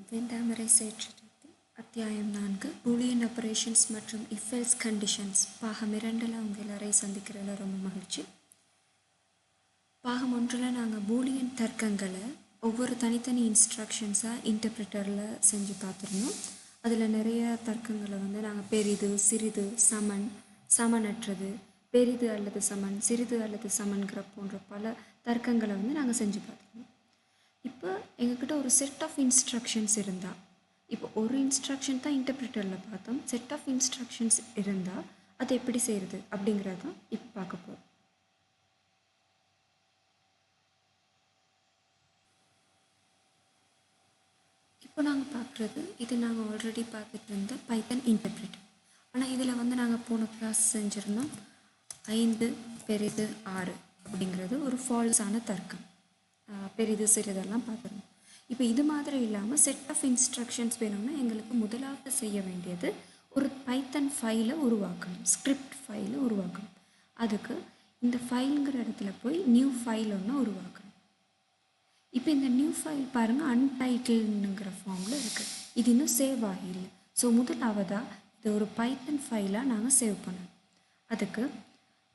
வெண்டாமரை சேற்றிடத்தில் அத்தியாயம் 4 Boolean operations மற்றும் if else conditions பாகம் 2ல் அவங்க எல்லாரையும் சந்திக்கிறதுல ரொம்ப மகிழ்ச்சி. பாகம் 1ல் நாங்கள் பூலியன் தர்க்கங்களை ஒவ்வொரு தனித்தனி இன்ஸ்ட்ரக்ஷன்ஸாக இன்டர்பிரிட்டரில் செஞ்சு பார்த்துருந்தோம். அதில் நிறைய தர்க்கங்களை நாங்கள் பெரிது, சிறிது, சமன், சமனற்றது, பெரிது அல்லது சமன், சிறிது அல்லது சமன்கிற போன்ற பல தர்க்கங்களை நாங்கள் செஞ்சு பார்த்துருந்தோம். இப்போ எங்ககிட்ட ஒரு செட் ஆஃப் இன்ஸ்ட்ரக்ஷன்ஸ் இருந்தால், இப்போ ஒரு இன்ஸ்ட்ரக்ஷன் தான் இன்டர்பிரிட்டரில் பார்த்தோம். செட் ஆஃப் இன்ஸ்ட்ரக்ஷன்ஸ் இருந்தால் அதை எப்படி செய்கிறது அப்படிங்கிறது தான் இப்போ பார்க்க போகிறோம். இப்போ நாங்கள் பார்க்குறது இது நாங்கள் ஆல்ரெடி பார்த்துட்டு இருந்த பைத்தன் இன்டர்பிரிட்டர். ஆனால் இதில் நாங்கள் போன கிளாஸ் செஞ்சுருந்தோம் 5 பெரிது 6 அப்படிங்கிறது ஒரு ஃபால்ஸான தர்க்கம். பெரிது சிறிதெல்லாம் பார்த்துருந்தோம். இப்போ இது மாதிரி இல்லாமல் செட் ஆஃப் இன்ஸ்ட்ரக்ஷன்ஸ் வேணும்னா எங்களுக்கு முதலாவது செய்ய வேண்டியது ஒரு பைத்தன் ஃபைலை உருவாக்கணும், ஸ்கிரிப்ட் ஃபைலை உருவாக்கணும். அதுக்கு இந்த ஃபைலுங்கிற இடத்துல போய் நியூ ஃபைல் ஒன்று உருவாக்கணும். இப்போ இந்த நியூ ஃபைல் பாருங்கள், அன்டைட்டில்ங்கிற ஃபார்மில் இருக்குது. இது இன்னும் சேவ் ஆகிஇல்லை. ஸோ முதலாவதாக இது ஒரு பைத்தன் ஃபைலாக நாங்கள் சேவ் பண்ணணும். அதுக்கு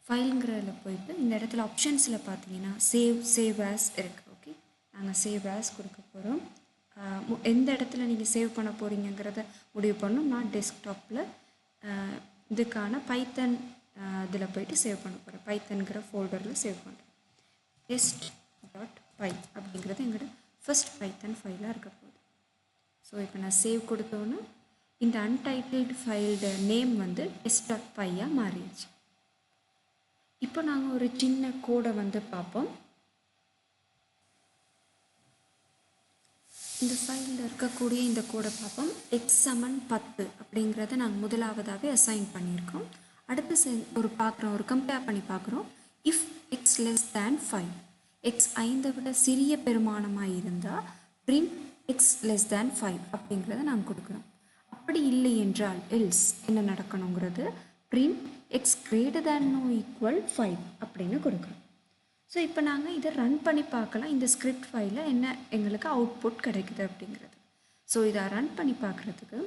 ஃபைலுங்கிறதுல போயிட்டு இந்த இடத்துல ஆப்ஷன்ஸில் பார்த்தீங்கன்னா சேவ் ஆஸ் இருக்குது. ஓகே, நாங்கள் சேவ் ஆஸ் கொடுக்க போகிறோம். எந்த இடத்துல நீங்கள் சேவ் பண்ண போகிறீங்கிறத முடிவு பண்ணணும். நான் டெஸ்க்டாப்பில் இதுக்கான பைத்தன் இதில் போயிட்டு சேவ் பண்ண போகிறேன். பைத்தன்கிற ஃபோல்டரில் சேவ் பண்ணுறேன். test.py அப்படிங்கிறது எங்களோட ஃபர்ஸ்ட் பைத்தன் ஃபைலாக இருக்க போகுது. ஸோ இப்போ நான் சேவ் கொடுத்தோன்னு இந்த அன்டைட்டில்டு ஃபைல்ட நேம் test.pyயாக மாறிடுச்சு. இப்போ நாங்கள் ஒரு சின்ன கோடை பார்ப்போம். இந்த ஃபைலில் இருக்கக்கூடிய இந்த கோடை பார்ப்போம். x = 10 அப்படிங்கிறத நாங்கள் முதலாவதாகவே அசைன் பண்ணியிருக்கோம். அடுத்து ஒரு கம்பேர் பண்ணி பார்க்குறோம். If x less than 5, x 5 விட சிறிய பெருமானமாக இருந்தால் print x less than 5 அப்படிங்கிறத நாங்கள் கொடுக்குறோம். அப்படி இல்லை என்றால் எல்ஸ் என்ன நடக்கணுங்கிறது print x greater than or equal 5 அப்படின்னு கொடுக்குறோம். ஸோ இப்போ நாங்கள் இதை ரன் பண்ணி பார்க்கலாம், இந்த ஸ்கிரிப்ட் ஃபைலில் என்ன எங்களுக்கு அவுட்புட் கிடைக்குது அப்படிங்கிறது. ஸோ இதை ரன் பண்ணி பார்க்குறதுக்கு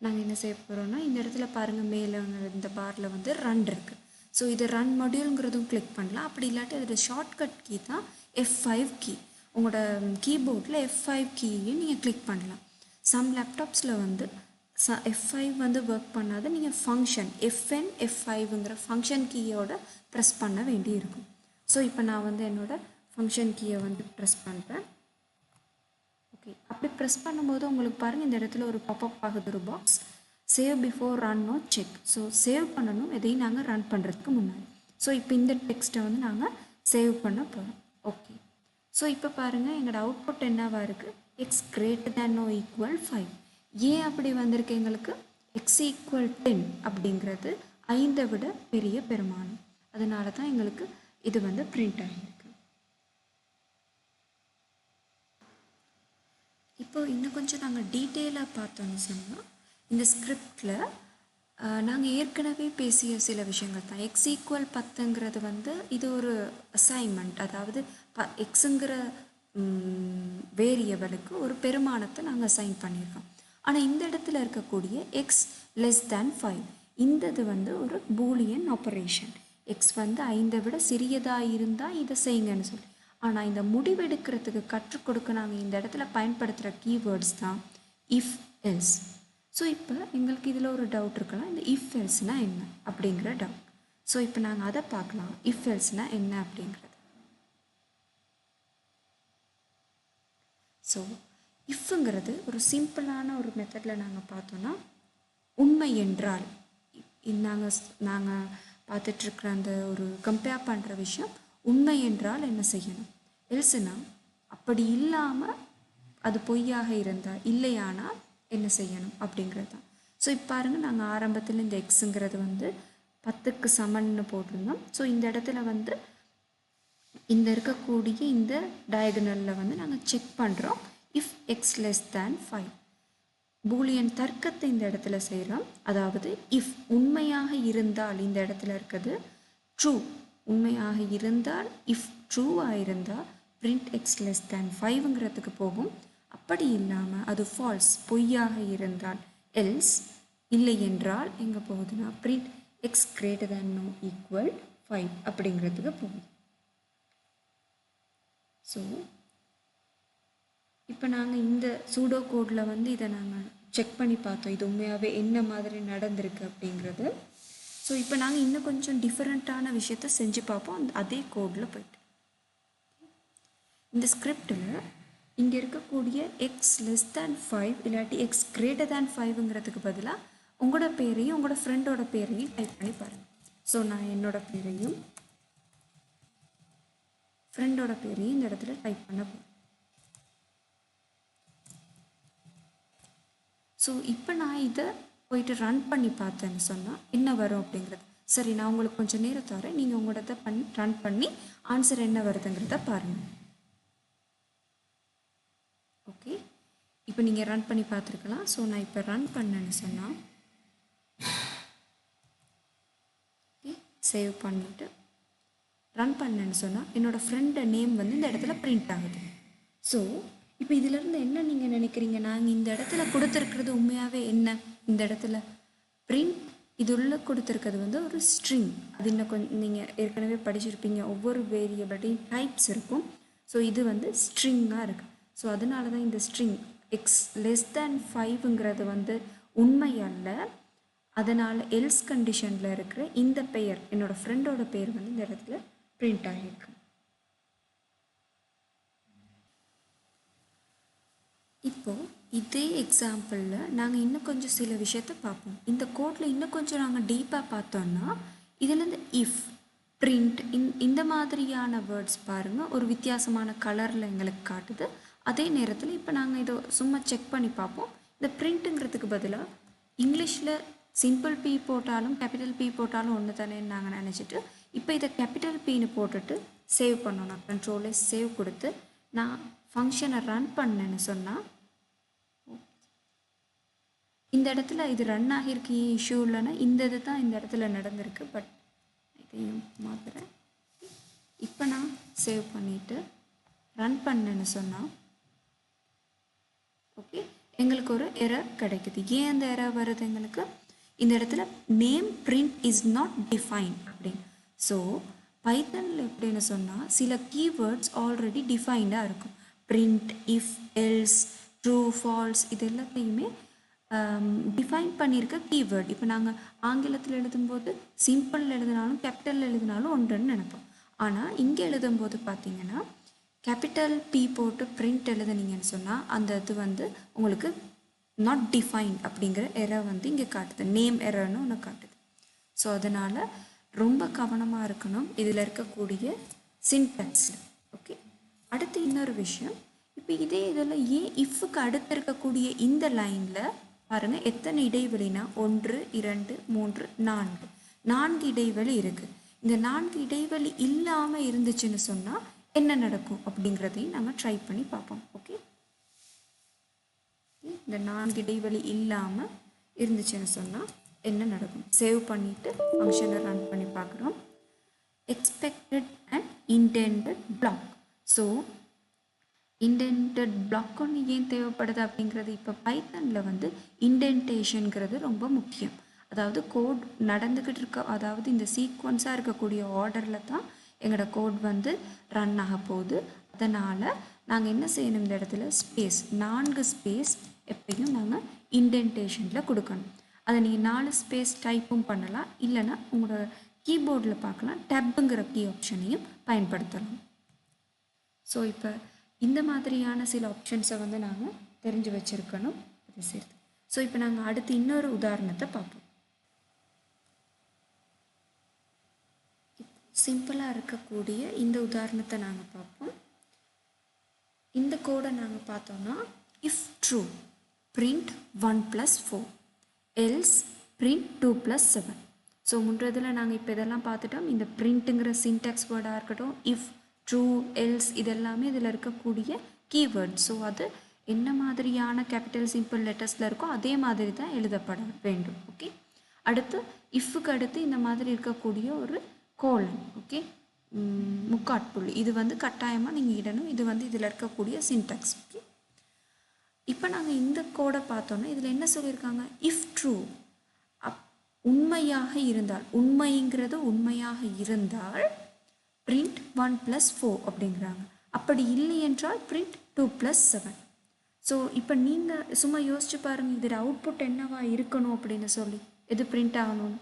நாங்கள் என்ன செய்ய போகிறோம்னா, இந்த இடத்துல பாருங்கள், மேலே இந்த பாரில் ரன் இருக்குது. ஸோ இது ரன் மாடியூல்ங்கிறதும் கிளிக் பண்ணலாம். அப்படி இல்லாட்டி அதோட ஷார்ட்கட் கீ தான் F5 கீ. உங்களோட கீபோர்டில் F5 கீயையும் நீங்கள் கிளிக் பண்ணலாம். சம் லேப்டாப்ஸில் F5 ஒர்க் பண்ணாத, நீங்கள் ஃபங்க்ஷன் F5ங்கிற ஃபங்க்ஷன் கீயோட ப்ரெஸ் பண்ண வேண்டி இருக்கும். ஸோ இப்போ நான் என்னோடய ஃபங்க்ஷன் கீயை ப்ரெஸ் பண்ணுறேன். ஓகே, அப்படி ப்ரெஸ் பண்ணும்போது உங்களுக்கு பாருங்கள், இந்த இடத்துல ஒரு பாப்அப் ஆகுது, ஒரு box, save before run no check. So save பண்ணணும் எதையும் நாங்கள் ரன் பண்ணுறதுக்கு முன்னாடி. ஸோ இப்போ இந்த டெக்ஸ்ட்டை நாங்கள் சேவ் பண்ண போகிறோம். ஓகே, ஸோ இப்போ பாருங்கள், எங்களோட அவுட்புட் என்னவாக இருக்குது, x greater than or equal 5. ஏன் அப்படி வந்திருக்கு எங்களுக்கு, x equal 10 அப்படிங்கிறது 5 விட பெரிய பெருமானம். அதனால தான் எங்களுக்கு இது பிரிண்ட் ஆகியிருக்கு. இப்போ இன்னும் கொஞ்சம் நாங்கள் டீட்டெயிலாக பார்த்தோன்னு சொன்னால், இந்த ஸ்கிரிப்டில் நாங்கள் ஏற்கனவே பேசிய சில விஷயங்கள் தான். x equal 10ங்கிறது இது ஒரு அசைன்மெண்ட், அதாவது எக்ஸுங்கிற வேரியபிளுக்கு ஒரு பெருமானத்தை நாங்கள் அசைன் பண்ணியிருக்கோம். ஆனால் இந்த இடத்துல இருக்கக்கூடிய x less than 5 இந்தது ஒரு பூலியன் ஆப்பரேஷன். x 5 விட சிறியதாக இருந்தால் இதை செய்யுங்கன்னு சொல்லி. ஆனால் இந்த முடிவெடுக்கிறதுக்கு கற்றுக் கொடுக்க நாங்கள் இந்த இடத்துல பயன்படுத்துகிற கீவேர்ட்ஸ் தான் இஃப் எல்ஸ். ஸோ இப்போ எங்களுக்கு இதில் ஒரு டவுட் இருக்கலாம், இந்த இஃப் எல்ஸ்னால் என்ன அப்படிங்கிற டவுட். ஸோ இப்போ நாங்கள் அதை பார்க்கலாம், இஃப் எல்ஸ்னால் என்ன அப்படிங்கிறது. ஸோ இஃப்ங்கிறது ஒரு சிம்பிளான ஒரு மெத்தடில் நாங்கள் பார்த்தோன்னா, உண்மை என்றால் நாங்கள் பார்த்துட்ருக்குற அந்த ஒரு கம்பேர் பண்ணுற விஷயம் உண்மை என்றால் என்ன செய்யணும், எல்ஸ்னா அப்படி இல்லாமல் அது பொய்யாக இருந்தால், இல்லையானால் என்ன செய்யணும் அப்படிங்கிறது தான். ஸோ இப்போ பாருங்கள், நாங்கள் ஆரம்பத்தில் இந்த எக்ஸுங்கிறது 10க்கு சமன்னு போட்டிருந்தோம். ஸோ இந்த இடத்துல இந்த இருக்கக்கூடிய இந்த டயகனலில் நாங்கள் செக் பண்ணுறோம் if x less than 5. Boolean தர்க்கத்தை இந்த இடத்துல செய்கிறோம். அதாவது இஃப் உண்மையாக இருந்தால், இந்த இடத்துல இருக்கிறது ட்ரூ, உண்மையாக இருந்தால், இஃப் ட்ரூவாக இருந்தால் பிரிண்ட் எக்ஸ் லெஸ் தேன் 5ங்கிறதுக்கு போகும். அப்படி இல்லாமல் அது ஃபால்ஸ் பொய்யாக இருந்தால் எல்ஸ் இல்லை என்றால் எங்கே போகுதுன்னா print x greater than no equal 5 அப்படிங்கிறதுக்கு போகுது. ஸோ இப்போ நாங்கள் இந்த சூடோ கோடில் வந்து இதை நாங்கள் செக் பண்ணி பார்த்தோம், இது உண்மையாகவே என்ன மாதிரி நடந்திருக்கு அப்படிங்கிறது. ஸோ இப்போ நாங்கள் இன்னும் கொஞ்சம் டிஃப்ரெண்ட்டான விஷயத்த செஞ்சு பார்ப்போம் அதே கோடில் போய்ட்டு. இந்த ஸ்கிரிப்டில் இங்கே இருக்கக்கூடிய எக்ஸ் லெஸ் தேன் 5 இல்லாட்டி எக்ஸ் கிரேட்டர் தேன் 5ங்கிறதுக்கு பதிலாக உங்களோட பேரையும் உங்களோட ஃப்ரெண்டோட பேரையும் டைப் பண்ணி பாருங்கள். ஸோ நான் என்னோட பேரையும் ஃப்ரெண்டோட பேரையும் இந்த இடத்துல டைப் பண்ண போகிறேன். ஸோ இப்போ நான் இதை போயிட்டு ரன் பண்ணி பார்த்தேன்னு சொன்னால் என்ன வரும் அப்படிங்கிறது. சரி, நான் உங்களுக்கு கொஞ்சம் நேரம் தரேன், நீங்கள் உங்களோட ரன் பண்ணி ஆன்சர் என்ன வருதுங்கிறத பாருங்கள். ஓகே, இப்போ நீங்கள் ரன் பண்ணி பார்த்துருக்கலாம். ஸோ நான் இப்போ ரன் பண்ணேன்னு சொன்னால் சேவ் பண்ணிவிட்டு ரன் பண்ணேன்னு சொன்னால் என்னோடய ஃப்ரெண்டு நேம் வந்து இந்த இடத்துல பிரிண்ட் ஆகுது. ஸோ இப்போ இதிலேருந்து என்ன நீங்கள் நினைக்கிறீங்க, நாங்கள் இந்த இடத்துல கொடுத்துருக்கிறது உண்மையாகவே என்ன, இந்த இடத்துல பிரிண்ட் இது உள்ள கொடுத்துருக்கிறது வந்து ஒரு ஸ்ட்ரிங். அது இன்னும் கொஞ்சம் நீங்கள் ஏற்கனவே படிச்சிருப்பீங்க, ஒவ்வொரு வேரியபிள்டையும் டைப்ஸ் இருக்கும். ஸோ இது வந்து ஸ்ட்ரிங்காக இருக்குது. ஸோ அதனால தான் இந்த ஸ்ட்ரிங் எக்ஸ் லெஸ் தேன் 5ங்கிறது வந்து உண்மை அல்ல. அதனால் எல்ஸ் கண்டிஷனில் இருக்கிற இந்த பெயர் என்னோடய ஃப்ரெண்டோட பெயர் வந்து இந்த இடத்துல பிரிண்ட் ஆகியிருக்கு. இப்போது இதே எக்ஸாம்பிளில் நாங்கள் இன்னும் கொஞ்சம் சில விஷயத்த பார்ப்போம். இந்த கோடில் இன்னும் கொஞ்சம் நாங்கள் டீப்பாக பார்த்தோன்னா இதுலேருந்து இஃப் பிரிண்ட் இந்த மாதிரியான வேர்ட்ஸ் பாருங்கள் ஒரு வித்தியாசமான கலரில் எங்களுக்கு காட்டுது. அதே நேரத்தில் இப்போ நாங்கள் இதை சும்மா செக் பண்ணி பார்ப்போம். இந்த பிரிண்ட்டுங்கிறதுக்கு பதிலாக இங்கிலீஷில் சிம்பிள் பி போட்டாலும் கேபிட்டல் பி போட்டாலும் ஒன்று தானே நாங்கள் நினச்சிட்டு இப்போ இதை கேபிட்டல் பின்னு போட்டுட்டு சேவ் பண்ணோம். நான் கண்ட்ரோலே சேவ் கொடுத்து நான் ஃபங்க்ஷனை ரன் பண்ணேன்னு சொன்னால் இந்த இடத்துல இது ரன் ஆகியிருக்கு, இஷ்யூ இல்லைன்னா இந்த இது தான் இந்த இடத்துல நடந்திருக்கு. பட் இதையும் மாற்றுறேன். இப்போ நான் சேவ் பண்ணிவிட்டு ரன் பண்ணேன்னு சொன்னால் ஓகே, எங்களுக்கு ஒரு எரர் கிடைக்குது. ஏன் அந்த எரர் வருது எங்களுக்கு, இந்த இடத்துல name print is not define அப்படின்னு. ஸோ பைத்தனில் எப்படின்னு சொன்னால் சில கீவேர்ட்ஸ் ஆல்ரெடி டிஃபைன்டாக இருக்கும். Print, if, else, true, false இது எல்லாத்தையுமே டிஃபைன் பண்ணியிருக்க கீவேர்ட். இப்போ நாங்கள் ஆங்கிலத்தில் எழுதும்போது சிம்பிள் எழுதினாலும் கேபிட்டல் எழுதினாலும் ஒன்றுன்னு நினைப்போம். ஆனால் இங்கே எழுதும்போது பார்த்தீங்கன்னா கேபிட்டல் பி போட்டு பிரிண்ட் எழுதுனீங்கன்னு சொன்னால் அந்த இது வந்து உங்களுக்கு நாட் டிஃபைன்ட் அப்படிங்கிற எரர் வந்து இங்கே காட்டுது, நேம் எரர்னு ஒன்று காட்டுது. ஸோ அதனால் ரொம்ப கவனமாக இருக்கணும் இதில் இருக்கக்கூடிய சின்டாக்ஸில். ஓகே, அடுத்து இன்னொரு விஷயம், இப்போ இதே இதில் ஏன் இஃப்க்கு அடுத்து இருக்கக்கூடிய இந்த லைனில் பாருங்கள் எத்தனை இடைவெளினா 1 2 3 4 இடைவெளி இருக்குது. இந்த 4 இடைவெளி இல்லாமல் இருந்துச்சுன்னு சொன்னால் என்ன நடக்கும் அப்படிங்கிறதையும் நாங்கள் ட்ரை பண்ணி பார்ப்போம். ஓகே, இந்த 4 இடைவெளி இல்லாமல் இருந்துச்சுன்னு சொன்னால் என்ன நடக்கும், சேவ் பண்ணிவிட்டு ஃபங்க்ஷனை ரன் பண்ணி பார்க்குறோம். Expected and indented block. So indented block ஒன்று ஏன் தேவைப்படுது அப்படிங்கிறது, இப்போ பைத்தனில் வந்து இன்டென்டேஷனுங்கிறது ரொம்ப முக்கியம். அதாவது கோட் நடந்துக்கிட்டு இருக்க, அதாவது இந்த சீக்வன்ஸாக இருக்கக்கூடிய ஆர்டரில் தான் எங்களோட கோட் வந்து ரன் ஆக போகுது. அதனால் நாங்கள் என்ன செய்யணும், இந்த இடத்துல ஸ்பேஸ் 4 ஸ்பேஸ் எப்பயும் நாங்கள் இன்டென்டேஷனில் கொடுக்கணும். அதை நீங்கள் 4 ஸ்பேஸ் டைப்பும் பண்ணலாம், இல்லைனா உங்களோட கீபோர்டில் பார்க்கலாம் டேப்புங்கிற கீ ஆப்ஷனையும் பயன்படுத்தலாம். ஸோ இப்போ இந்த மாதிரியான சில ஆப்ஷன்ஸை வந்து நாங்கள் தெரிஞ்சு வச்சுருக்கணும். அது சரி. ஸோ இப்போ நாங்கள் அடுத்து இன்னொரு உதாரணத்தை பார்ப்போம். சிம்பிளாக இருக்கக்கூடிய இந்த உதாரணத்தை நாங்கள் பார்ப்போம். இந்த கோடை நாங்கள் பார்த்தோன்னா if true print 1 + 4 else print 2 + 7. So முன்றதில் நாங்கள் இப்போ இதெல்லாம் பார்த்துட்டோம். இந்த பிரிண்ட்டுங்கிற சின்டாக்ஸ் வேர்டாக இருக்கட்டும், இஃப், ட்ரூ, எல்ஸ் இதெல்லாமே இதில் இருக்கக்கூடிய கீவேர்ட். ஸோ அது என்ன மாதிரியான கேபிட்டல் சிம்பிள் லெட்டர்ஸில் இருக்கோ அதே மாதிரி தான் எழுதப்பட வேண்டும். ஓகே, அடுத்து இஃப்க்கு அடுத்து இந்த மாதிரி இருக்கக்கூடிய ஒரு கோலன். ஓகே, முக்காட்புள்ளி இது வந்து கட்டாயமாக நீங்கள் இடணும். இது வந்து இதில் இருக்கக்கூடிய சின்டாக்ஸ். ஓகே, இப்போ நாங்கள் இந்த கோடை பார்த்தோன்னா இதில் என்ன சொல்லியிருக்காங்க, இஃப் ட்ரூ உண்மையாக இருந்தால், உண்மைங்கிறது உண்மையாக இருந்தால் பிரிண்ட் 1 + 4 அப்படிங்கிறாங்க. அப்படி இல்லை என்றால் பிரிண்ட் 2 + 7. ஸோ இப்போ நீங்கள் சும்மா யோசிச்சு பாருங்கள், இதில் அவுட்புட் என்னவா இருக்கணும் அப்படின்னு சொல்லி, எது பிரிண்ட் ஆகணும்னு.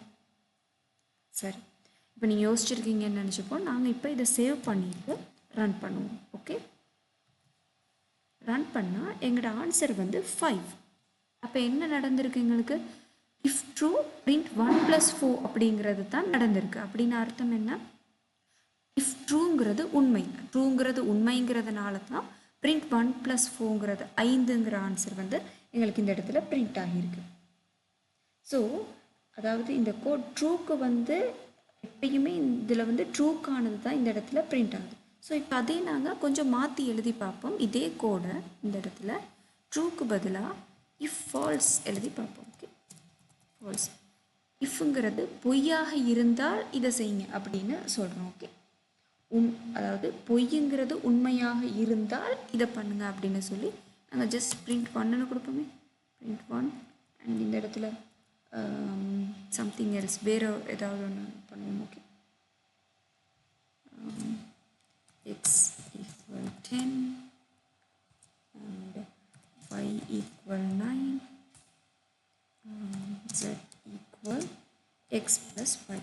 சரி, இப்போ நீங்கள் யோசிச்சுருக்கீங்கன்னு நினச்சிப்போம். நாங்கள் இப்போ இதை சேவ் பண்ணிவிட்டு ரன் பண்ணுவோம். ஓகே, ரன் பண்ணால் எங்களோட ஆன்சர் வந்து 5. அப்போ என்ன நடந்திருக்கு எங்களுக்கு, இஃப் ட்ரூ பிரிண்ட் 1 + 4 அப்படிங்கிறது தான் நடந்திருக்கு. அப்படின்னு அர்த்தம் என்ன, இஃப் ட்ரூங்கிறது உண்மை, ட்ரூங்கிறது உண்மைங்கிறதுனால தான் பிரிண்ட் 1 + 4ங்கிறது 5ங்கிற ஆன்சர் வந்து எங்களுக்கு இந்த இடத்துல பிரிண்ட் ஆகியிருக்கு. ஸோ அதாவது இந்த கோட் ட்ரூக்கு வந்து எப்பயுமே இதில் வந்து ட்ரூக்கானது தான் இந்த இடத்துல பிரிண்ட் ஆகுது. ஸோ இப்போ அதே நாங்கள் கொஞ்சம் மாற்றி எழுதி பார்ப்போம். இதே கோடை இந்த இடத்துல ட்ரூக்கு பதிலாக இஃப் ஃபால்ஸ் எழுதி பார்ப்போம். ஓகே, ஃபால்ஸ், இஃப்ங்கிறது பொய்யாக இருந்தால் இதை செய்யுங்க அப்படின்னு சொல்கிறோம். ஓகே, அதாவது பொய்ங்கிறது உண்மையாக இருந்தால் இதை பண்ணுங்க அப்படின்னு சொல்லி நாங்கள் ஜஸ்ட் பிரிண்ட் 1ன்னு கொடுப்போமே, பிரிண்ட் 1. அண்ட் இந்த இடத்துல சம்திங் எல்ஸ் வேறு ஏதாவது ஒன்று பண்ணுவோம். Okay, X equal 10 and y equal 9 z equal x plus y.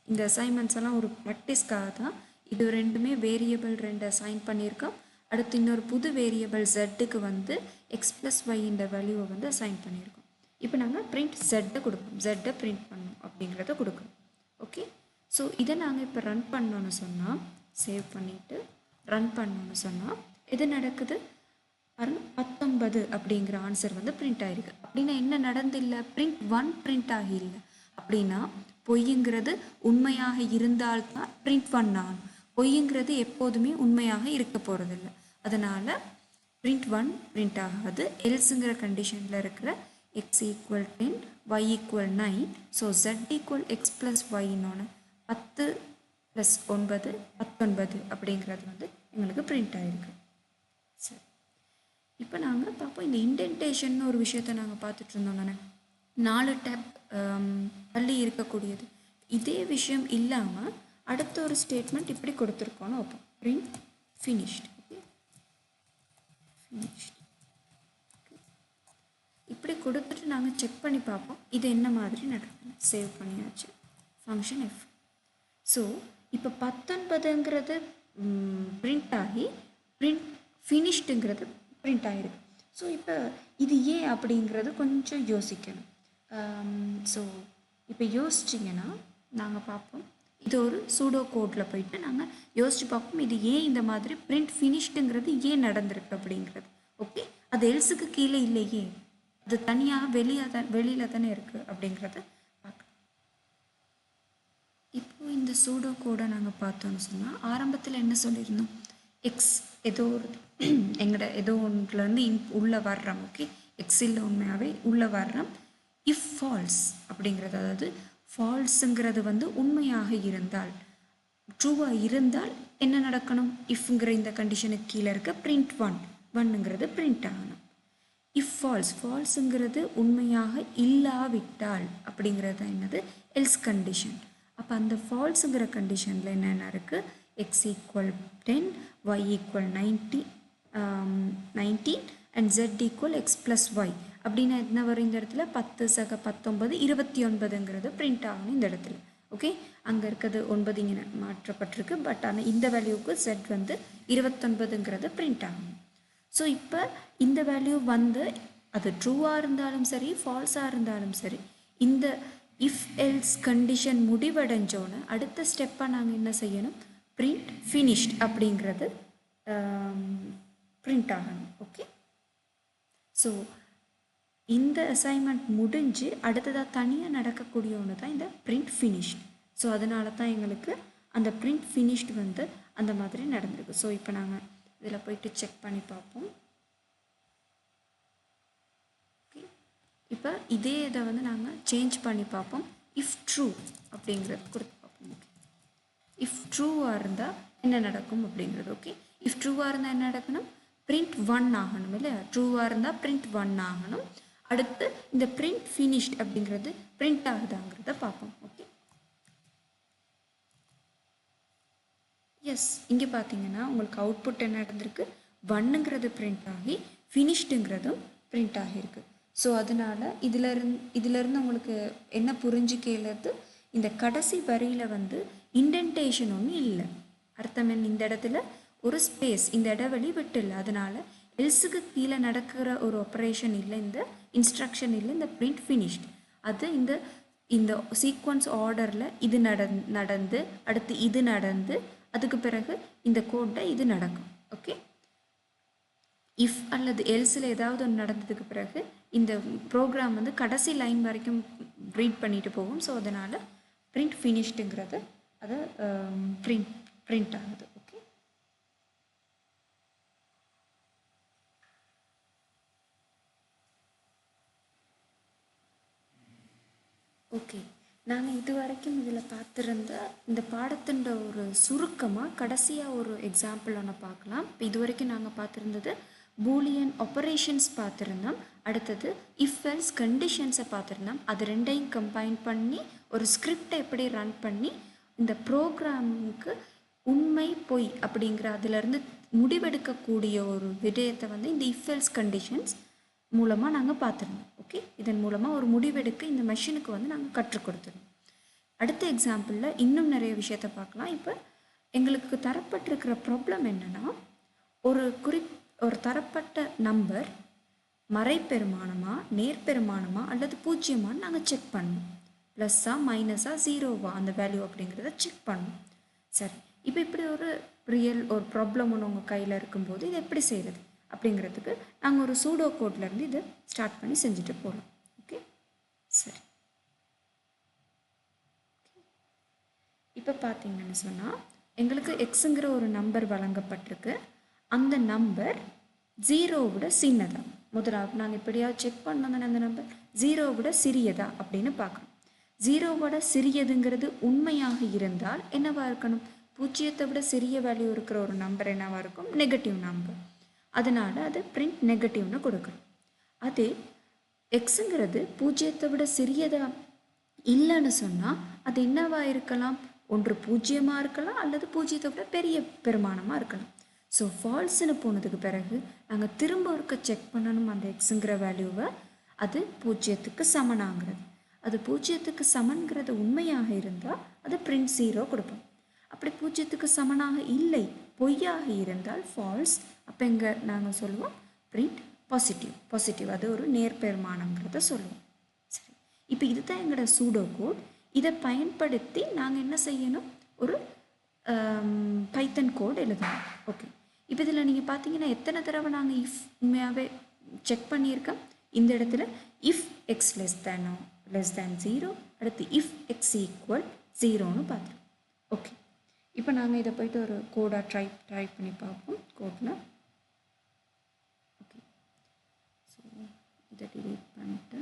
இந்த அசைன்மெண்ட்ஸ் எல்லாம் ஒரு ப்ராக்டிஸ்க்காக தான். இது ரெண்டுமே வேரியபிள் 2 அசைன் பண்ணியிருக்கோம். அடுத்து இன்னொரு புது வேரியபிள் ஜெட்டுக்கு வந்து எக்ஸ் ப்ளஸ் ஒய்ன்ற வேல்யூவை வந்து அசைன் பண்ணியிருக்கோம். இப்போ நாங்கள் பிரிண்ட் ஜெட்டை கொடுப்போம், ஜெட்டை பிரிண்ட் பண்ணணும் அப்படிங்கிறத கொடுக்குறோம். ஓகே, ஸோ இதை நாங்கள் இப்போ ரன் பண்ணோன்னு சொன்னால், சேவ் பண்ணிவிட்டு ரன் பண்ணோன்னு சொன்னால் எது நடக்குது, 19 அப்படிங்கிற ஆன்சர் வந்து பிரிண்ட் ஆகிருக்கு. அப்படின்னா என்ன நடந்தில்லை, பிரிண்ட் 1 பிரிண்ட் ஆகி இல்லை. அப்படின்னா பொய்ங்கிறது உண்மையாக இருந்தால்தான் பிரிண்ட் 1 ஆகும். பொய்ங்கிறது எப்போதுமே உண்மையாக இருக்க போகிறதில்ல. அதனால் பிரிண்ட் 1 பிரிண்ட் ஆகாது. எல்ஸுங்கிற கண்டிஷனில் இருக்கிற x equal 10 y equal 9. So z equal x plus ஒய்னோன்னு 10 + 9 19 அப்படிங்கிறது வந்து எங்களுக்கு பிரிண்ட் ஆகிருக்கு. சரி, இப்போ நாங்கள் பார்ப்போம். இந்த இன்டென்டேஷன் ஒரு விஷயத்தை நாங்கள் பார்த்துட்டு இருந்தோம் தானே, 4 டேப் தள்ளி இருக்கக்கூடியது. இதே விஷயம் இல்லாமல் அடுத்த ஒரு ஸ்டேட்மெண்ட் இப்படி கொடுத்துருக்கோன்னு வைப்போம், பிரிண்ட் ஃபினிஷ்ட். ஓகே, ஃபினிஷ்ட் இப்படி கொடுத்துட்டு நாங்கள் செக் பண்ணி பார்ப்போம் இது என்ன மாதிரி நடக்குது. சேவ் பண்ணியாச்சு, ஃபங்க்ஷன் எஃப். ஸோ இப்போ 19ங்கிறது பிரிண்ட் ஆகி பிரிண்ட் ஃபினிஷ்டுங்கிறது பிரிண்ட் ஆகிருக்கு. ஸோ இப்போ இது ஏன் அப்படிங்கிறது கொஞ்சம் யோசிக்கணும். ஸோ இப்போ யோசிச்சிங்கன்னா நாங்கள் பார்ப்போம், இது ஒரு சூடோ கோடில் போயிட்டு நாங்கள் யோசித்து பார்ப்போம் இது ஏன் இந்த மாதிரி பிரிண்ட் ஃபினிஷ்டுங்கிறது ஏன் நடந்திருக்கு அப்படிங்கிறது. ஓகே, அது எல்ஸுக்கு கீழே இல்லையே, அது தனியாக வெளியில் தானே இருக்குது அப்படிங்கிறத பார்க்கலாம். இப்போ இந்த சூடோ கோடை நாங்கள் பார்த்தோன்னு சொன்னால் ஆரம்பத்தில் என்ன சொல்லியிருந்தோம், எக்ஸ் ஏதோ ஒரு எங்கள்ட ஏதோ ஒன்றுலேருந்து உள்ளே வர்றோம். ஓகே, எக்ஸில் உண்மையாகவே உள்ளே வர்றோம். இஃப் ஃபால்ஸ் அப்படிங்கிறது, அதாவது ஃபால்ஸுங்கிறது வந்து உண்மையாக இருந்தால், ட்ரூவாக இருந்தால் என்ன நடக்கணும், இஃப்ங்கிற இந்த கண்டிஷனுக்கு கீழே இருக்க பிரிண்ட் 1ங்கிறது பிரிண்ட் ஆகணும். இஃப் ஃபால்ஸுங்கிறது உண்மையாக இல்லாவிட்டால் அப்படிங்கிறது என்னது, எல்ஸ் கண்டிஷன். அப்போ அந்த ஃபால்ஸுங்கிற கண்டிஷனில் என்னென்ன இருக்குது, x equal 10 y equal 19 and z equal x plus y. அப்படின்னா என்ன வரும் இந்த இடத்துல, 10 சக 19 29ங்கிறது பிரிண்ட் ஆகணும் இந்த இடத்துல. ஓகே, அங்கே இருக்கிறது 9 இங்கே மாற்றப்பட்டிருக்கு. பட் ஆனால் இந்த வேல்யூவுக்கு ஜெட் வந்து 29ங்கிறது பிரிண்ட் ஆகணும். ஸோ இப்போ இந்த வேல்யூ வந்து அது ட்ரூவாக இருந்தாலும் சரி ஃபால்ஸாக இருந்தாலும் சரி, இந்த இஃப் எல்ஸ் கண்டிஷன் முடிவடைஞ்சோன்னு அடுத்த ஸ்டெப்பாக நாங்கள் என்ன செய்யணும், பிரிண்ட் ஃபினிஷ்ட் அப்படிங்கிறது பிரிண்ட் ஆகணும். ஓகே, ஸோ இந்த அசைன்மெண்ட் முடிஞ்சு அடுத்ததாக தனியாக நடக்கக்கூடிய ஒன்று தான் இந்த பிரிண்ட் ஃபினிஷ்ட். ஸோ அதனால தான் எங்களுக்கு அந்த பிரிண்ட் ஃபினிஷ்ட் வந்து அந்த மாதிரி நடந்திருக்கு. ஸோ இப்போ நாங்கள் இதில் போயிட்டு செக் பண்ணி பார்ப்போம். ஓகே, இப்போ இதே இதை வந்து நாங்கள் சேஞ்ச் பண்ணி பார்ப்போம். இஃப் ட்ரூ அப்படிங்கிறது கொடுத்து பார்ப்போம். ஓகே, இஃப் ட்ரூவாக இருந்தால் என்ன நடக்கும் அப்படிங்கிறது. ஓகே, இஃப் ட்ரூவாக இருந்தால் என்ன நடக்கணும், பிரிண்ட் 1 ஆகணும் இல்லையா. ட்ரூவாக இருந்தால் பிரிண்ட் 1 ஆகணும். அடுத்து இந்த பிரிண்ட் ஃபினிஷ்ட் அப்படிங்கிறது பிரிண்ட் ஆகுதாங்கிறத பார்ப்போம். ஓகே, எஸ், இங்கே பார்த்தீங்கன்னா உங்களுக்கு அவுட்புட் என்ன நடந்திருக்கு, 1ங்கிறது பிரிண்ட் ஆகி ஃபினிஷ்டுங்கிறதும் பிரிண்ட் ஆகியிருக்கு. ஸோ அதனால் இதிலிருந்து உங்களுக்கு என்ன புரிஞ்சுக்கிறது, இந்த கடைசி வரியில் வந்து இண்டென்டேஷன் ஒன்றும் இல்லை. அர்த்தம் என்ன, இந்த இடத்துல ஒரு ஸ்பேஸ், இந்த இடைவெளி விட்டு இல்லை. அதனால் எல்ஸுக்கு கீழே நடக்கிற ஒரு ஆப்ரேஷன் இல்லை, இந்த இன்ஸ்ட்ரக்ஷன் இல்லை, இந்த பிரிண்ட் ஃபினிஷ்ட். அது இந்த சீக்வன்ஸ் ஆர்டரில் இது நடந்து அடுத்து இது நடந்து அதுக்கு பிறகு இந்த கோட்டை இது நடக்கும். ஓகே, இஃப் அல்லது எல்ஸில் ஏதாவது ஒன்று நடந்ததுக்கு பிறகு இந்த ப்ரோக்ராம் வந்து கடைசி லைன் வரைக்கும் ரீட் பண்ணிட்டு போகும். ஸோ அதனால் பிரிண்ட் ஃபினிஷ்டுங்கிறது அது பிரிண்ட் ஆகுது. ஓகே, ஓகே, நாங்கள் இது வரைக்கும் இதில் பார்த்துருந்த இந்த பாடத்தின் ஒரு சுருக்கமாக கடைசியாக ஒரு எக்ஸாம்பிள் ஒன்று பார்க்கலாம். இப்போ இது வரைக்கும் நாங்கள் பார்த்துருந்தது பூலியன் ஆப்பரேஷன்ஸ் பார்த்துருந்தோம். அடுத்தது இஃப் எல்ஸ் கண்டிஷன்ஸை பார்த்துருந்தோம். அது ரெண்டையும் கம்பைன் பண்ணி ஒரு ஸ்கிரிப்டை எப்படி ரன் பண்ணி இந்த ப்ரோக்ராமுக்கு உண்மை பொய் அப்படிங்கிற அதிலிருந்து முடிவெடுக்கக்கூடிய ஒரு விடயத்தை வந்து இந்த இஃப் எல்ஸ் கண்டிஷன்ஸ் மூலமாக நாங்கள் பார்த்துருந்தோம். ஓகே, இதன் மூலமாக ஒரு முடிவெடுக்க இந்த மெஷினுக்கு வந்து நாங்கள் கற்றுக் கொடுத்துருந்தோம். அடுத்த எக்ஸாம்பிளில் இன்னும் நிறைய விஷயத்தை பார்க்கலாம். இப்போ எங்களுக்கு தரப்பட்டிருக்கிற ப்ராப்ளம் என்னென்னா, ஒரு தரப்பட்ட நம்பர் மறைப்பெருமானமா நேர்பெருமானமா அல்லது பூஜ்ஜியமானு நாங்கள் செக் பண்ணோம். ப்ளஸ்ஸா மைனஸா ஜீரோவா அந்த வேல்யூ அப்படிங்கிறத செக் பண்ணோம். சரி, இப்போ இப்படி ஒரு ப்ராப்ளம் ஒன்று உங்கள் கையில் இருக்கும்போது இதை எப்படி செய்கிறது அப்படிங்கிறதுக்கு நாங்கள் ஒரு சூடோ கோட்லேருந்து இதை ஸ்டார்ட் பண்ணி செஞ்சுட்டு போகலாம். ஓகே, சரி, இப்போ பார்த்தீங்கன்னு சொன்னால் எங்களுக்கு எக்ஸுங்கிற ஒரு நம்பர் வழங்கப்பட்டிருக்கு. அந்த நம்பர் ஜீரோவோட சின்னதா, முதலாவது நாங்கள் இப்படியாவது செக் பண்ணோம். அந்த நம்பர் ஜீரோவோட சிறியதா அப்படின்னு பார்க்கணும். ஜீரோவோட சிறியதுங்கிறது உண்மையாக இருந்தால் என்னவா இருக்கணும், பூஜ்ஜியத்தை விட சிறிய வேல்யூ இருக்கிற ஒரு நம்பர் என்னவா இருக்கும், நெகட்டிவ் நம்பர். அதனால் அது பிரிண்ட் நெகட்டிவ்னு கொடுக்கணும். அதே எக்ஸுங்கிறது பூஜ்ஜியத்தை விட சிறியதா இல்லைன்னு சொன்னால் அது என்னவா இருக்கலாம், ஒன்று பூஜ்ஜியமாக இருக்கலாம் அல்லது பூஜ்ஜியத்தை விட பெரிய பெருமானமாக இருக்கலாம். ஸோ ஃபால்ஸ்ன்னு போனதுக்கு பிறகு நாங்கள் திரும்ப ஒருக்க செக் பண்ணணும் அந்த எக்ஸுங்கிற வேல்யூவை. அது பூஜ்ஜியத்துக்கு சமனாங்கிறது. அது பூஜ்ஜியத்துக்கு சமன்கிறது உண்மையாக இருந்தால் அது பிரிண்ட் 0 கொடுப்போம். அப்படி பூஜ்ஜியத்துக்கு சமனாக இல்லை, பொய்யாக இருந்தால் ஃபால்ஸ். அப்போ இங்கே நாங்கள் சொல்லுவோம் பிரிண்ட் பாசிட்டிவ். அது ஒரு நேர்பெருமானங்கிறத சொல்லுவோம். சரி, இப்போ இதுதான் எங்களோட சூடோ கோட். இதை பயன்படுத்தி நாங்கள் என்ன செய்யணும், ஒரு பைத்தன் கோட் எழுதணும். ஓகே, இப்போ இதில் நீங்கள் பார்த்தீங்கன்னா எத்தனை தடவை நாங்கள் இஃப் உண்மையாகவே செக் பண்ணியிருக்கோம். இந்த இடத்துல இஃப் எக்ஸ் லெஸ் தேன் 0, அடுத்து இஃப் எக்ஸ் ஈக்குவல் 0ன்னு பார்த்துருவோம். ஓகே, இப்போ நாங்கள் இதை போய்ட்டு ஒரு கோடாக ட்ரை பண்ணி பார்ப்போம் கோடில். ஓகே, ஸோ இதை டிலீட் பண்ணிட்டு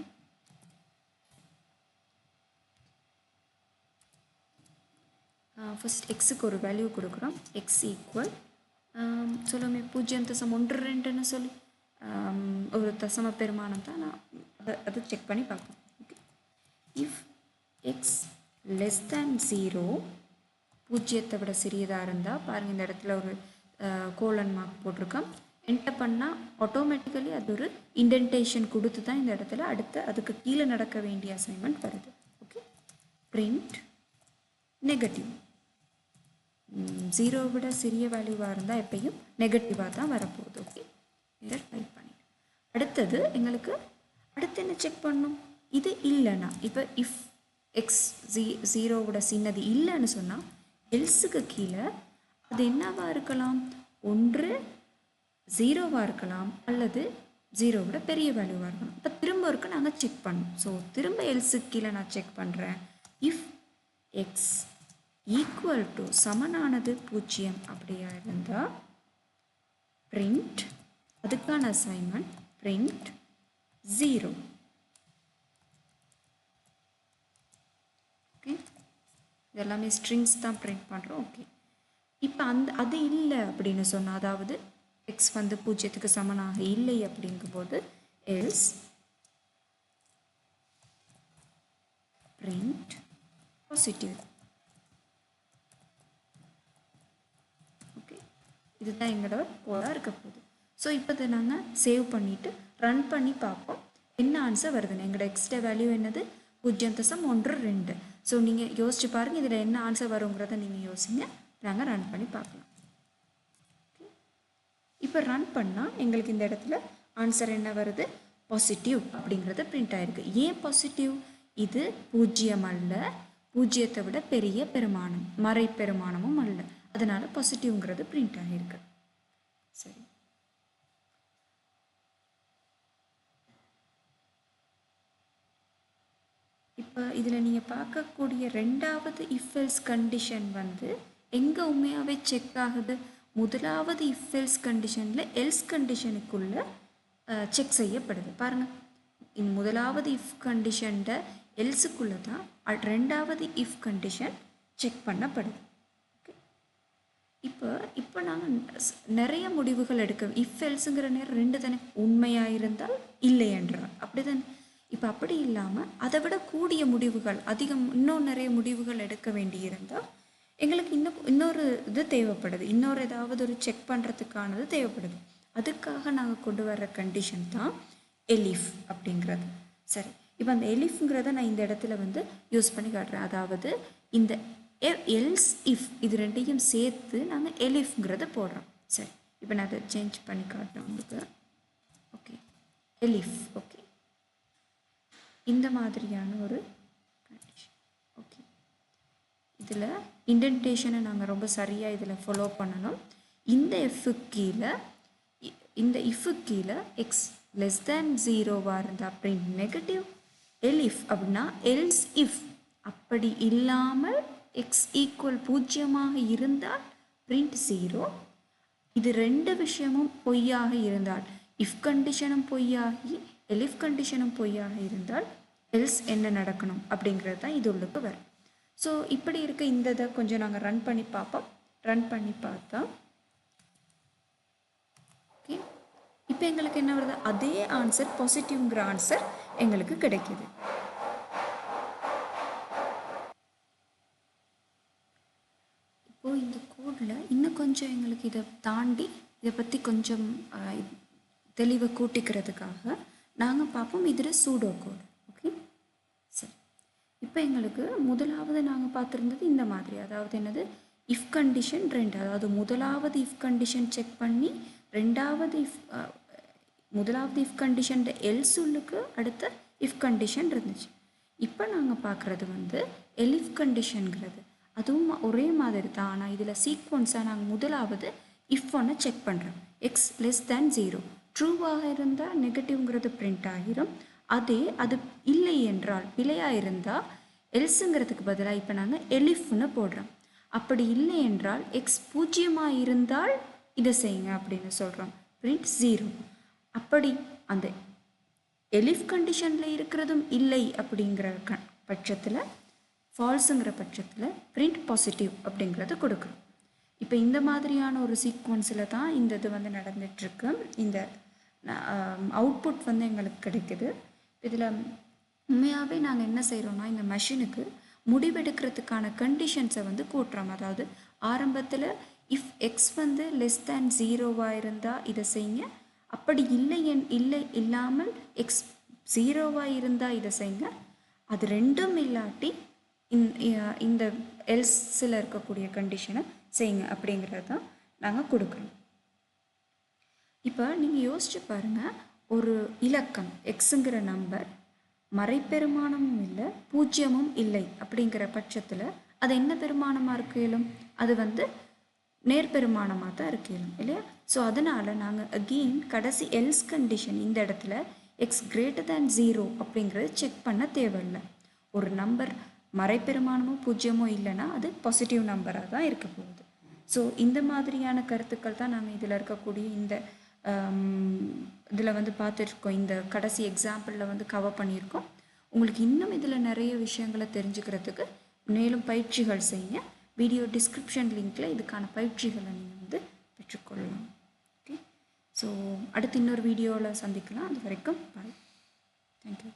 ஃபஸ்ட் எக்ஸுக்கு ஒரு வேல்யூ கொடுக்குறோம். எக்ஸ் ஈக்குவல் சொல்லுமே 0.12ன்னு சொல்லி ஒரு தசம பெருமானம் தான். நான் அதை செக் பண்ணி பார்ப்போம். Okay, if X less than 0 பூஜ்ஜியத்தை விட சிறியதாக இருந்தால் பாருங்கள், இந்த இடத்துல ஒரு கோலன் மார்க் போட்டிருக்கோம். என்டர் பண்ணால் ஆட்டோமேட்டிக்கலி அது ஒரு இண்டென்டேஷன் கொடுத்து தான் இந்த இடத்துல அதுக்கு கீழே நடக்க வேண்டிய அசைன்மெண்ட் வருது. Okay, print negative. 0 விட சிறிய வேல்யூவாக இருந்தால் எப்பயும் நெகட்டிவாக தான் வரப்போகுது. ஓகே, இதை டைப் பண்ணிட்டு அடுத்தது எங்களுக்கு அடுத்து என்ன செக் பண்ணணும், இது இல்லைன்னா இப்போ இஃப் எக்ஸ் 0வோட சின்னது இல்லைன்னு சொன்னால் எல்ஸுக்கு கீழே அது என்னவாக இருக்கலாம், ஒன்று 0வாக இருக்கலாம் அல்லது 0விட பெரிய வேல்யூவாக இருக்கலாம். இப்போ திரும்ப இருக்க நாங்கள் செக் பண்ணோம். ஸோ திரும்ப எல்ஸுக்கு கீழே நான் செக் பண்ணுறேன். இஃப் எக்ஸ் ஈக்குவல் டு சமனானது 0 அப்படியா இருந்தால் பிரிண்ட், அதுக்கான அசைன்மெண்ட் பிரிண்ட் 0. ஓகே, இதெல்லாமே ஸ்ட்ரிங்ஸ் தான் பிரிண்ட் பண்ணுறோம். ஓகே, இப்போ அது இல்லை அப்படின்னு சொன்னால், அதாவது எக்ஸ் வந்து 0க்கு சமனாக இல்லை அப்படிங்கும்போது எல்ஸ் பிரிண்ட் பாசிட்டிவ். ஓகே, இதுதான் எங்களோட கோடாக இருக்க போகுது. ஸோ இப்போ இதை நாங்கள் சேவ் பண்ணிவிட்டு ரன் பண்ணி பார்ப்போம் என்ன ஆன்சர் வருதுன்னு. எங்களோட எக்ஸ்ட்ரா வேல்யூ என்னது 0.12. ஸோ நீங்கள் யோசிச்சு பாருங்கள், இதில் என்ன ஆன்சர் வருங்கிறத நீங்கள் யோசிங்க. நாங்கள் ரன் பண்ணி பார்க்கலாம். இப்போ ரன் பண்ணால் எங்களுக்கு இந்த இடத்துல ஆன்சர் என்ன வருது? பாசிட்டிவ் அப்படிங்கிறது பிரிண்ட் ஆகிருக்கு. ஏன் பாசிட்டிவ்? இது 0 அல்ல, 0த்தை விட பெரிய பெருமானம், மறை பெருமானமும் அல்ல, அதனால பாசிட்டிவ்ங்கிறது பிரிண்ட் ஆகிருக்கு. சரி, இப்போ இதில் நீங்கள் பார்க்கக்கூடிய ரெண்டாவது இஃப் எல்ஸ் கண்டிஷன் வந்து எங்கே உண்மையாகவே செக் ஆகுது? முதலாவது இஃப் எல்ஸ் கண்டிஷனில் எல்ஸ் கண்டிஷனுக்குள்ளே செக் செய்யப்படுது. பாருங்கள், இந்த முதலாவது இஃப் கண்டிஷன்ட எல்ஸுக்குள்ளே தான் ரெண்டாவது இஃப் கண்டிஷன் செக் பண்ணப்படுது. ஓகே, இப்போ நாங்கள் நிறைய முடிவுகள் எடுக்க, இஃப் எல்ஸுங்கிற நேரம் 2 தானே, உண்மையாக இருந்தால் இல்லை என்றால், அப்படி தானே. இப்போ அப்படி இல்லாமல் அதை விட கூடிய முடிவுகள், இன்னும் நிறைய முடிவுகள் எடுக்க வேண்டியிருந்தால் எங்களுக்கு இன்னொரு இது தேவைப்படுது, இன்னொரு ஏதாவது ஒரு செக் பண்ணுறதுக்கானது தேவைப்படுது. அதுக்காக நாங்கள் கொண்டு வர்ற கண்டிஷன் தான் எலிஃப் அப்படிங்கிறது. சரி, இப்போ அந்த எலிஃப்ங்கிறத நான் இந்த இடத்துல வந்து யூஸ் பண்ணி காட்டுறேன். அதாவது இந்த எல்ஸ் இஃப் இது ரெண்டையும் சேர்த்து நாங்கள் எலிஃப்ங்கிறத போடுறோம். சரி, இப்போ நான் அதை சேஞ்ச் பண்ணி காட்டுறேன் உங்களுக்கு. Okay, elif. ஓகே, இந்த மாதிரியான ஒரு கண்டிஷன். ஓகே, இதில் இண்டென்டேஷனை நாங்கள் ரொம்ப சரியாக இதில் ஃபாலோ பண்ணணும். இந்த இஃப்க்கு கீழே எக்ஸ் லெஸ் தேன் 0வாக இருந்தால் பிரிண்ட் நெகட்டிவ். எலிஃப் அப்படின்னா எல்ஸ் இஃப், அப்படி இல்லாமல் எக்ஸ் ஈக்குவல் 0 இருந்தால் பிரிண்ட் 0. இது 2 விஷயமும் பொய்யாக இருந்தால், இஃப் கண்டிஷனும் பொய்யாகி எலிஃப் கண்டிஷனும் பொய்யாக இருந்தால் எல்ஸ் என்ன நடக்கணும் அப்படிங்கிறது தான் இது உள்ளுக்கு வரும். ஸோ இப்படி இருக்க இந்த இதை கொஞ்சம் நாங்கள் ரன் பண்ணி பார்ப்போம். ரன் பண்ணி பார்த்தா ஓகே, இப்போ எங்களுக்கு என்ன வருது? அதே ஆன்சர், பாசிட்டிவ்ங்கிற ஆன்சர் எங்களுக்கு கிடைக்கிது. இப்போது இந்த கோடில் இன்னும் கொஞ்சம் எங்களுக்கு இதை தாண்டி இதை பற்றி கொஞ்சம் தெளிவை கூட்டிக்கிறதுக்காக நாங்கள் பார்ப்போம் இதில் சூடோ கோடு. ஓகே, சரி, இப்போ எங்களுக்கு முதலாவது நாங்கள் பார்த்துருந்தது இந்த மாதிரி, அதாவது என்னது? இஃப் கண்டிஷன் 2, அதாவது முதலாவது இஃப் கண்டிஷன் செக் பண்ணி முதலாவது இஃப் கண்டிஷன் எல்ஸ் உள்ளுக்கு அடுத்த இஃப் கண்டிஷன் இருந்துச்சு. இப்போ நாங்கள் பார்க்குறது வந்து எலிஃப் கண்டிஷனுங்கிறது, அதுவும் ஒரே மாதிரி தான். ஆனால் இதில் சீக்வன்ஸாக நாங்கள் முதலாவது இஃப் ஒன்று செக் பண்ணுறோம். எக்ஸ் லெஸ் தேன் 0 ட்ரூவாக இருந்தால் நெகட்டிவ்ங்கிறது பிரிண்ட் ஆகிரும். அது இல்லை என்றால், பிழையாக இருந்தால் எல்ஸுங்கிறதுக்கு பதிலாக இப்போ நாங்கள் எலிஃப்னு போடுறோம். அப்படி இல்லை என்றால் எக்ஸ் 0 இருந்தால் இதை செய்யுங்க அப்படின்னு சொல்கிறோம், பிரிண்ட் 0. அப்படி அந்த எலிஃப் கண்டிஷனில் இருக்கிறதும் இல்லை அப்படிங்கிற பட்சத்தில், ஃபால்ஸுங்கிற பட்சத்தில் பிரிண்ட் பாசிட்டிவ் அப்படிங்கிறத கொடுக்குறோம். இப்போ இந்த மாதிரியான ஒரு சீக்வன்ஸில் தான் இந்த இது வந்து நடந்துகிட்ருக்கு. இந்த அவுட்புட் வந்து எங்களுக்கு கிடைக்குது. இதில் உண்மையாகவே நாங்கள் என்ன செய்கிறோம்னா, இந்த மெஷினுக்கு முடிவெடுக்கிறதுக்கான கண்டிஷன்ஸை வந்து கூட்டுறோம். அதாவது ஆரம்பத்தில் இஃப் எக்ஸ் வந்து லெஸ் தேன் 0வாக இருந்தால் இதை செய்யுங்க, அப்படி இல்லாமல் எக்ஸ் 0வாக இருந்தால் இதை செய்யுங்க, அது ரெண்டும் இல்லாட்டி இந்த எல்ஸில் இருக்கக்கூடிய கண்டிஷனை செய்யுங்க அப்படிங்கிறது தான் நாங்கள் கொடுக்குறோம். இப்போ நீங்கள் யோசிச்சு பாருங்கள், ஒரு இலக்கம் எக்ஸுங்கிற நம்பர் மறைப்பெருமானமும் இல்லை 0ம் இல்லை அப்படிங்கிற பட்சத்தில் அது என்ன பெருமானமாக இருக்க இயலும்? அது வந்து நேர்பெருமானமாக தான் இருக்க இயலும் இல்லையா? ஸோ அதனால் நாங்கள் அகெயின் கடைசி எல்ஸ் கண்டிஷன் இந்த இடத்துல எக்ஸ் கிரேட்டர் தேன் 0 அப்படிங்கிறது செக் பண்ண தேவையில்லை. ஒரு நம்பர் மறைப்பெருமானமோ 0மோ இல்லைன்னா அது பாசிட்டிவ் நம்பராக தான் இருக்க போகுது. ஸோ இந்த மாதிரியான கருத்துக்கள் தான் நாங்கள் இதில் இருக்கக்கூடிய இந்த இதில் வந்து பார்த்துருக்கோம். இந்த கடைசி எக்ஸாம்பிளில் வந்து கவர் பண்ணியிருக்கோம். உங்களுக்கு இன்னும் இதில் நிறைய விஷயங்களை தெரிஞ்சுக்கிறதுக்கு மேலும் பயிற்சிகள் செய்யுங்க. வீடியோ டிஸ்கிரிப்ஷன் லிங்க்கில் இதுக்கான பயிற்சிகளை நீங்கள் வந்து பெற்றுக்கொள்ளலாம். ஓகே, ஸோ அடுத்து இன்னொரு வீடியோவில் சந்திக்கலாம். அது வரைக்கும் பாய். தேங்க்யூ.